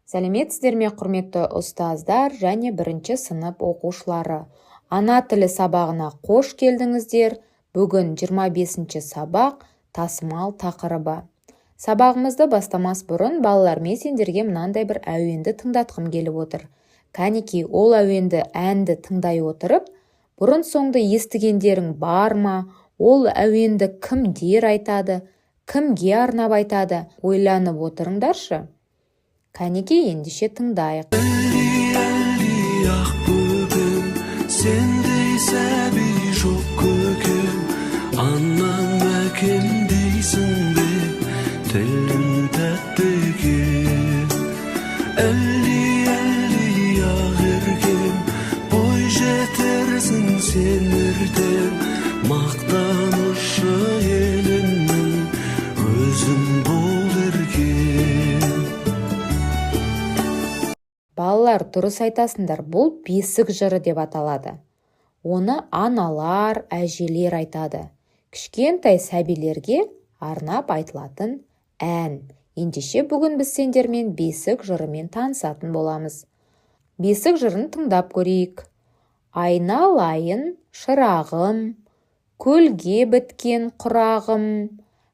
Сәлеметсіздер ме, құрметті ұстаздар және бірінші сынып оқушылары. Ана тілі сабағына қош келдіңіздер. Бүгін 25-ші сабақ тасымал тақырыбы. Сабағымызды бастамас бұрын балалармен сендерге мынандай бір әуенді тыңдатқым келіп отыр. Кәнекей, ол әнді тыңдай отырып, бұрын соңды естігендерің бар ма? Ол әуенді кімдер айтады, кімге арнап айтады? Ойланып отырыңдаршы. Кәнекей, ендеше тыңдайық. Әлди ақ бөпем, сендей сәби жоқ көкем, анам әкем дейсің бе, тілің тәтті екен. Әлди ақ еркем, бой жетерсің сен ертең, мақтанышы елімнің өзің бол еркем. Балалар, дұрыс айтасыңдар, бұл бесік жыры деп аталады. Оны аналар, әжелер айтады. Кішкентай сәбилерге арнап айтылатын ән. Ендеше бүгін біз сендермен бесік жырымен танысатын боламыз. Бесік жырын тыңдап көрейік. Айналайын шырағым, көлге біткен құрағым,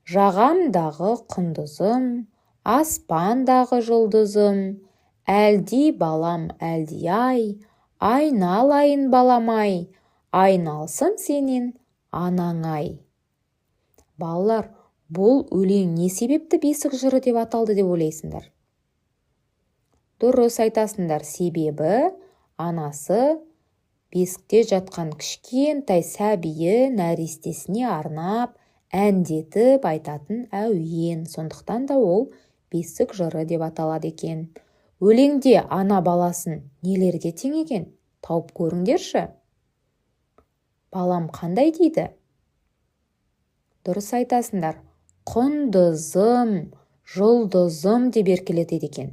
жағамдағы құндызым, аспандағы жұлдызым, әлди балам әлди-ай, айналайын балам-ай, айналсын сенен анаң-ай. Балалар, бұл өлең не себепті бесік жыры деп аталды деп ойлайсыңдар? Дұрыс айтасыңдар, себебі анасы бесікте жатқан кішкентай сәбиі нәрестесіне арнап әндетіп айтатын әуен. Сондықтан да ол бесік жыры деп аталады екен. Өлеңде ана баласын нелерге теңеген? Тауып көріңдерші. Балам қандай дейді? Дұрыс айтасыңдар. Құндызым, жұлдызым деп еркелетеді екен.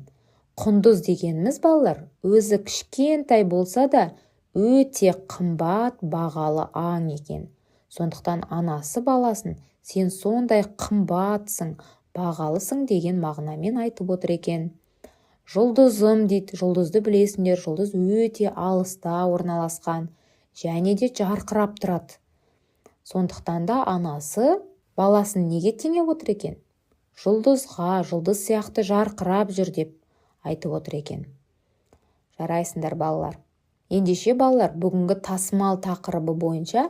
Құндыз дегеніміз, балалар, өзі кішкентай болса да өте қымбат бағалы аң екен. Сондықтан анасы баласын сен сондай қымбатсың, бағалысың деген мағынамен айтып отыр екен. Жұлдызым дейді, жұлдызды білесіңдер, жұлдыз өте алыста орналасқан, және де жарқырап тұрады. Сондықтан да анасы баласын неге теңеп отыр екен? Жұлдызға, жұлдыз сияқты жарқырап жүр деп айтып отыр екен. Жарайсыңдар балалар. Ендеше балалар, бүгінгі тасымал тақырыбы бойынша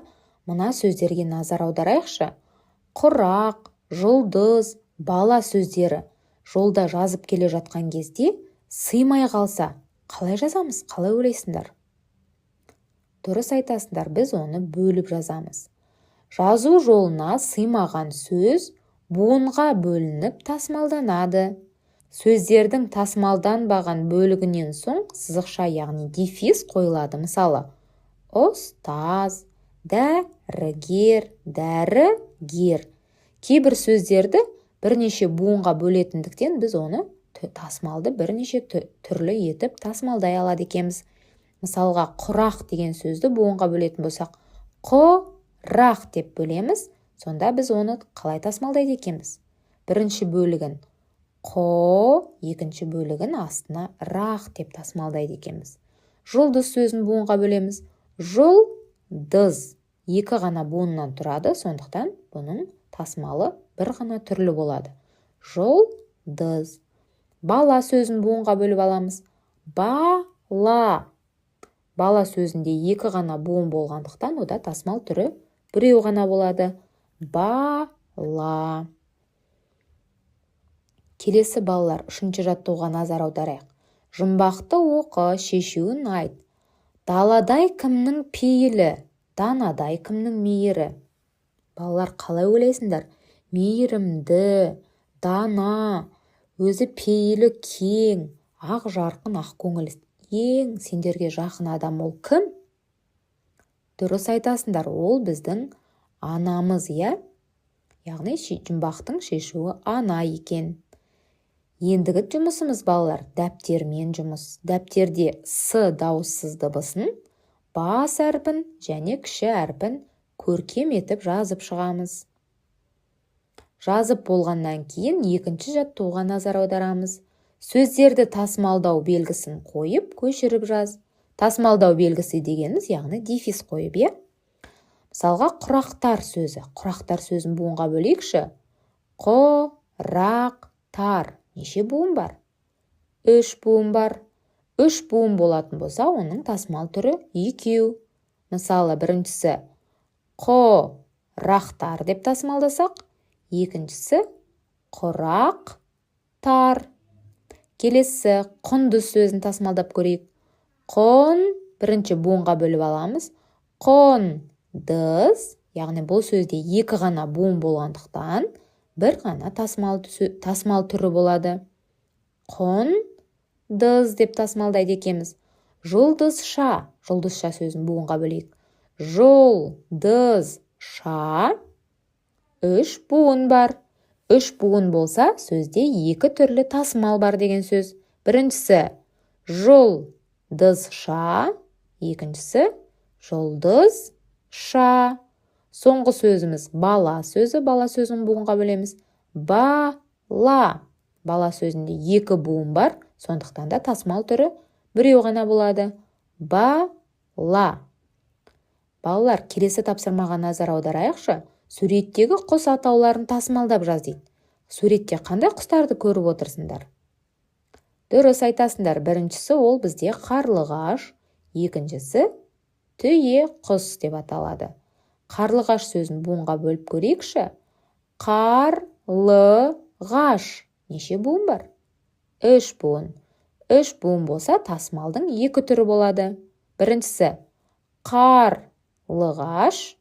мына сөздерге назар аударайықшы. Құрақ, жұлдыз, бала сөздері жолда жазып келе жатқан кезде сыймай қалса, қалай жазамыз? Қалай ойлайсыңдар? Дұрыс айтасыңдар, біз оны бөліп жазамыз. Жазу жолына сыймаған сөз буынға бөлініп тасымалданады. Сөздердің тасымалданбаған бөлігінен соң сызықша, яғни дефис қойылады. Мысалы, ұстаз, дәрігер, дәрігер. Кейбір сөздерді бірнеше буынға бөлетіндіктен біз оны тасымалды бірнеше түрлі етіп тасымалдай алады екенбіз. Мысалға, құрақ деген сөзді буынға бөлетін болсақ, құрақ деп бөлеміз, сонда біз оны қалай тасымалдайды екенбіз? Бірінші бөлігін қо, екінші бөлігін астына рақ деп тасымалдайды екенбіз. Жұлдыз сөзін буынға бөлеміз. Жұлдыз екі ғана буыннан тұрады, сондықтан бұның тасымалы бір ғана түрлі болады. Жұлдыз. Бала сөзін буынға бөліп аламыз. Бала. Бала сөзінде екі ғана буын болғандықтан, ода тасымал түрі біреу ғана болады. Бала. Келесі балалар, үшінші жаттығуға назар аударайық. Жұмбақты оқы, шешуін айт. Даладай кімнің пейілі, данадай кімнің мейірі. Балалар, қалай ойлайсыңдар? Мейірімді, дана, өзі пейілі кең, ақ жарқын, ақ көңіл ең сендерге жақын адам ол кім? Дұрыс айтасыңдар, ол біздің анамыз, иә? Яғни жұмбақтың шешуі ана екен. Ендігі жұмысымыз, балалар, дәптермен жұмыс. Дәптерде с дауыссыз дыбысын, бас әрпін және кіші әрпін көркем етіп жазып шығамыз. Жазып болғаннан кейін екінші жаттығуға назар аударамыз. сөздерді тасымалдау белгісін қойып, көшіріп жаз. Тасымалдау белгісі дегеніміз, яғни дефис қойып, е? Мысалға, құрақтар сөзі. Құрақтар сөзін буынға бөлейікші. Құрақтар. Неше буын бар? 3 буын бар. 3 буын болатын болса, оның тасымал түрі 2. Мысалы, біріншісі құрақтар деп тасымалдасақ, екіншісі құрақтар. Келесі құндыз сөзін тасымалдап көрейік. Құн, бірінші буынға бөліп аламыз. Құндыз, яғни бұл сөзде 2 ғана буын болғандықтан, бір ғана тасымал түрі болады. Құндыз деп тасымалдайды екеміз. Жұлдызша, жұлдызша сөзін буынға бөлейік. Жұлдызша, 3 буын бар. 3 буын болса, сөзде 2 түрлі тасымал бар деген сөз. Біріншісі жұлдызша, екіншісі жұлдызша. Соңғы сөзіміз бала сөзі. Бала сөзін буынға бөлеміз. Бала. Бала сөзінде 2 буын бар, сондықтан да тасымал түрі біреу ғана болады. Бала. Балалар, келесі тапсырмаға назар аударайықшы. Суреттегі құс атауларын тасымалдап жаз дейді. Суретте қандай құстарды көріп отырсыңдар? Дұрыс айтасыңдар. Біріншісі ол бізде қарлығаш, екіншісі түйе құс деп аталады. Қарлығаш сөзін буынға бөліп көрейікші. Қарлығаш. Неше буын бар? 3 буын. 3 буын болса, тасымалдың 2 түрі болады. Біріншісі қарлығаш,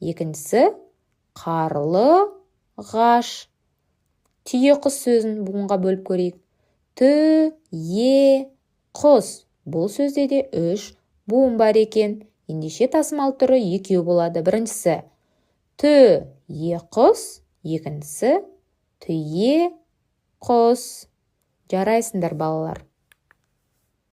екіншісі қарлығаш. Түйе құс сөзін буынға бөліп көрейік. Түйе құс. Бұл сөзде де 3 буын бар екен. Ендеше тасымал түрі 2 болады. Біріншісі түйе құс, екіншісі түйе құс. Жарайсыңдар балалар.